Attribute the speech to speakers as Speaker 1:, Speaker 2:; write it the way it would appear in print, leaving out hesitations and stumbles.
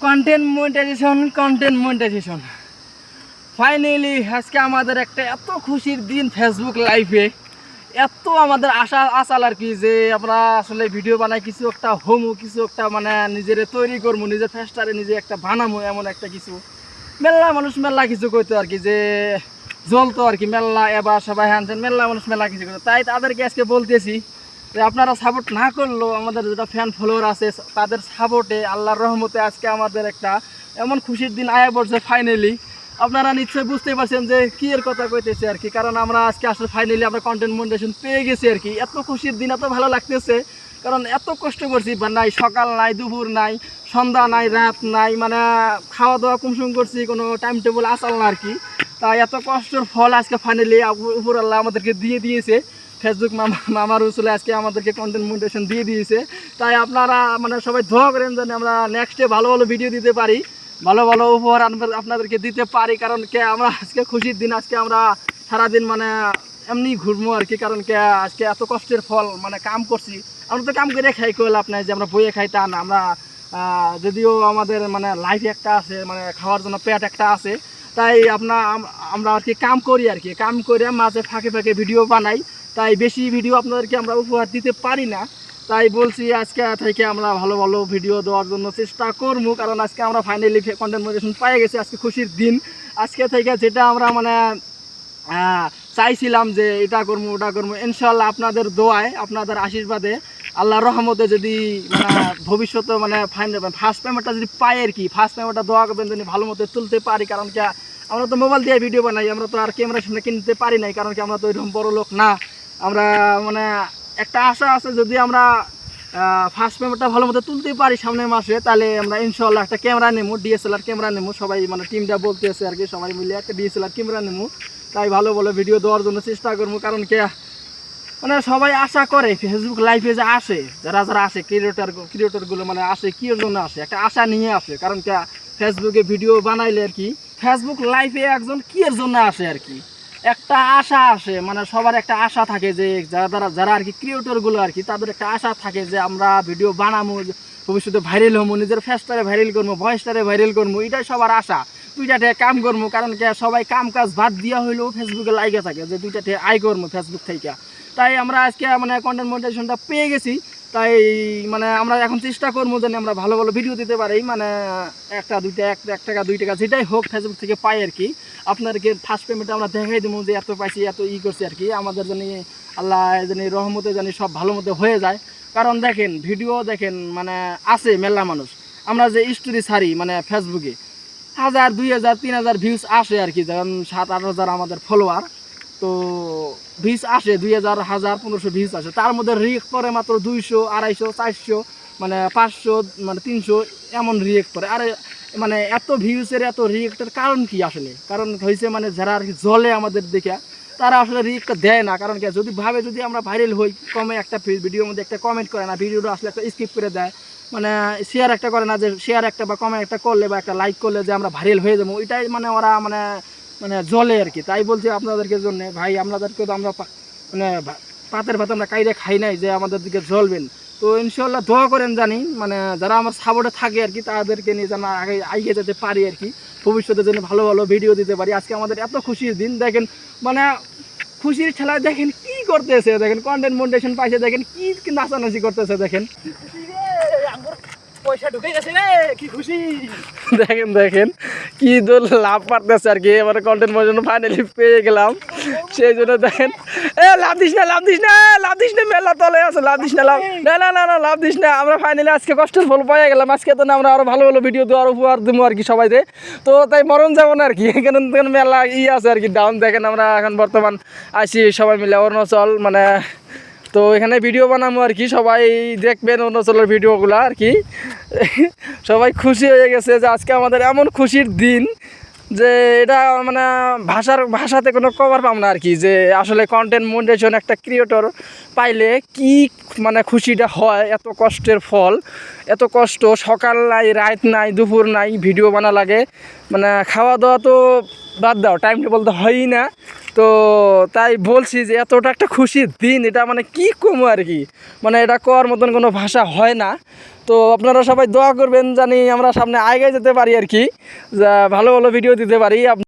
Speaker 1: Content monetization finally আজকে আমাদের একটা এত খুশির দিন। ফেসবুক লাইভে এত আমাদের আশা আর কি যে আমরা আসলে ভিডিও বানাই, কিছু একটা হোমো, কিছু একটা মানে নিজের তৈরি করবো, নিজের ফেস্টারে নিজে একটা বানাবো, এমন একটা কিছু মেলা মানুষ মেলা কিছু করতো আর কি, যে জ্বলতো আর কি মেলা এবার সবাই হ্যানছেন মেলা মানুষ মেলা কিছু করতো। তাই তাদেরকে আজকে বলতেছি যে আপনারা সাপোর্ট না করলেও আমাদের যেটা ফ্যান ফলোয়ার আছে তাদের সাপোর্টে আল্লাহর রহমতে আজকে আমাদের একটা এমন খুশির দিন আয়া পড়ছে ফাইনালি। আপনারা নিশ্চয়ই বুঝতেই পারছেন যে কি এর কথা কইতেছে আর কি, কারণ আমরা আজকে আসলে ফাইনালি আমরা কন্টেন্ট মনিটাইজেশন পেয়ে গেছি আর কি। এত খুশির দিন, এত ভালো লাগতেছে, কারণ এত কষ্ট করছি, নাই সকাল নাই, দুপুর নাই, সন্ধ্যা নাই, রাত নাই, মানে খাওয়া দাওয়া কুমসুম করছি, কোনো টাইম টেবিল আসাল না আর কি। তাই এত কষ্টের ফল আজকে ফাইনালি উপর আল্লাহ আমাদেরকে দিয়ে দিয়েছে। ফেসবুক মামার উসুলে আজকে আমাদেরকে কন্টেন্ট মনিটাইজেশন দিয়ে দিয়েছে। তাই আপনারা মানে সবাই দোয়া করেন যেন আমরা নেক্সটে ভালো ভালো ভিডিও দিতে পারি, ভালো ভালো উপহার আপনাদেরকে দিতে পারি। কারণ কে আমরা আজকে খুশির দিন, আজকে আমরা সারাদিন মানে এমনি ঘুরবো আর কি। কারণ কে আজকে এত কষ্টের ফল, মানে কাম করছি, আমরা তো কাম করে খাই কইলে আপনার যে আমরা বইয়ে খাই তা না। আমরা যদিও আমাদের মানে লাইফ একটা আছে, মানে খাওয়ার জন্য পেট একটা আছে, তাই আমরা আর কি কাম করি আর কি। কাম করে মাঝে ফাঁকে ফাঁকে ভিডিও বানাই, তাই বেশি ভিডিও আপনাদেরকে আমরা উপহার দিতে পারি না। তাই বলছি আজকে থেকে আমরা ভালো ভালো ভিডিও দেওয়ার জন্য চেষ্টা করবো, কারণ আজকে আমরা ফাইনালি কন্টেন্ট মনিটাইজেশন পেয়ে গেছি। আজকে খুশির দিন। আজকে থেকে যেটা আমরা মানে চাইছিলাম যে এটা করবো ওটা করবো, ইনশাল্লাহ আপনাদের দোয়ায়, আপনাদের আশীর্বাদে, আল্লাহর রহমতে যদি মানে ভবিষ্যতে মানে ফার্স্ট পেমেন্টটা যদি পাই আর কি, ফার্স্ট পেমেন্টটা দোয়া করবেন যদি ভালো মতো তুলতে পারি। কারণ কি আমরা তো মোবাইল দিয়ে ভিডিও বানাই, আমরা তো আর ক্যামেরার সামনে কিনতে পারি নাই, কারণ কি আমরা তো এরকম বড় লোক না। আমরা মানে একটা আশা আছে, যদি আমরা ফার্স্ট পেমেন্টটা ভালো মতো তুলতে পারি সামনের মাসে, তাহলে আমরা ইনশাল্লাহ একটা ক্যামেরা নেবো, ডিএসএলআর ক্যামেরা নেবো। সবাই মানে টিমটা বলতেছে আর কি, সবাই মিলে একটা ডিএসএলআর ক্যামেরা নেবো। তাই ভালো ভালো ভিডিও দেওয়ার জন্য চেষ্টা করবো। কারণ কে মানে সবাই আশা করে ফেসবুক লাইভে যে আসে, যারা যারা আসে ক্রিয়েটরগুলো মানে আসে কী জন্য আসে, একটা আশা নিয়ে আসে। কারণ কে ফেসবুকে ভিডিও বানাইলে আর কি, ফেসবুক লাইভে একজন কী এর জন্য আসে আর কি, একটা আশা আসে, মানে সবার একটা আশা থাকে যে যারা আর কি ক্রিয়েটরগুলো আর কি, তাদের একটা আশা থাকে যে আমরা ভিডিও বানাবো, ভবিষ্যতে ভাইরাল হবো, নিজের ফেসটারে ভাইরাল করবো, ভয়েসটারে ভাইরাল করবো, এটাই সবার আশা। দুইটাতে কাম করবো, কারণ কে সবাই কাম কাজ বাদ দেওয়া হইলেও ফেসবুকে লাইকে থাকে যে দুইটাতে আয় করবো ফেসবুক থেকে। তাই আমরা আজকে মানে কন্টেন্ট মনিটাইজেশনটা পেয়ে গেছি। তাই মানে আমরা এখন চেষ্টা করবো যেন আমরা ভালো ভালো ভিডিও দিতে পারি, মানে একটা দুইটা এক টাকা 2 টাকা যেটাই হোক ফেসবুক থেকে পাই আর কি। আপনাদেরকে ফার্স্ট পেমেন্টে আমরা দেখাই দেবো যে এত পাইছি, এত করছি আর কি। আমাদের জানি আল্লাহ জানি রহমতে জানি সব ভালো মতো হয়ে যায়। কারণ দেখেন ভিডিও দেখেন মানে আছে মেলা মানুষ, আমরা যে স্টোরি ছাড়ি মানে ফেসবুকে 1000 2000 3000 ভিউজ আসে আর কি, যেমন 7-8 হাজার আমাদের ফলোয়ার, তো ভিউজ আসে 2000 1000 1500 ভিউজ আসে। তার মধ্যে রিয়েক্ট করে মাত্র 200 250 400 মানে 500 মানে 300 এমন রিয়েক্ট করে। আর মানে এত ভিউজের এত রিয়েক্টের কারণ কি আসলে? কারণ হয়েছে মানে যারা আর কি জ্বলে আমাদের দেখে, তারা আসলে রিয়েক্টটা দেয় না। কারণ কি যদি ভাবে যদি আমরা ভাইরাল হই, কমে একটা ভিডিওর মধ্যে একটা কমেন্ট করে না, ভিডিওটা আসলে একটা স্কিপ করে দেয়, মানে শেয়ার একটা করে না, যে শেয়ার একটা বা কমেন্ট একটা করলে বা একটা লাইক করলে যে আমরা ভাইরাল হয়ে যাবো, এটাই মানে ওরা মানে মানে জ্বলে আর কি। তাই বলছি আপনাদেরকে জন্য ভাই, আপনাদেরকে তো আমরা মানে পাতের ভাত আমরা কাইরে খাই নাই যে আমাদের দিকে জ্বলবেন। তো ইনশাল্লাহ দোয়া করেন জানি মানে যারা আমার সাপোর্টে থাকে আর কি, তাদেরকে নিয়ে যেন আগে এগিয়ে যেতে পারি আর কি, ভবিষ্যতে যেন ভালো ভালো ভিডিও দিতে পারি। আজকে আমাদের এত খুশির দিন, দেখেন মানে খুশির খেলায় দেখেন কি করতেছে, দেখেন কন্টেন্ট মনিটাইজেশন পাইছে, দেখেন কি নাচানাচি করতেছে, দেখেন পয়সা ঢুকে গেছে রে, কি খুশি দেখেন দেখেন কি দোল লাভ পারতেছে আর কি। এবারে কন্টেন্ট মনিটাইজেশন ফাইনালি পেয়ে গেলাম, সেই জন্য দেখেন লাভ দিস না মেলা তলে আছে, লাভ দিস না লাভ দিস না। আমরা ফাইনালি আজকে কষ্টের ফল পেয়ে গেলাম। আজকে তো আমরা আরো ভালো ভালো ভিডিও দেওয়ার উপহার দেবো আর কি সবাইতে। তো তাই মরণ যাবো না আর কি, এখানে মেলা আছে আর কি ডাউন। দেখেন আমরা এখন বর্তমান আসি সবাই মিলে অরুণাচল, মানে তো এখানে ভিডিও বানাবো আর কি, সবাই দেখবেন অরুণাচলের ভিডিওগুলো আর কি। সবাই খুশি হয়ে গেছে যে আজকে আমাদের এমন খুশির দিন যে এটা মানে ভাষাতে কোনো কভার পাম না আর কি, যে আসলে কন্টেন্ট মনিটাইজেশন একটা ক্রিয়েটর পাইলে কি মানে খুশিটা হয়। এত কষ্টের ফল, এত কষ্ট, সকাল নাই, রাত নাই, দুপুর নাই, ভিডিও বানা লাগে, মানে খাওয়া দাওয়া তো বাদ দাও, টাইম টেবল তো হয়ই না। তো তাই বলছি যে এতটা একটা খুশির দিন, এটা মানে কি কমো আর কি, মানে এটা করার মতন কোনো ভাষা হয় না। তো আপনারা সবাই দোয়া করবেন জানি আমরা সামনে আগে যেতে পারি আর কি, ভালো ভালো ভিডিও দিতে পারি।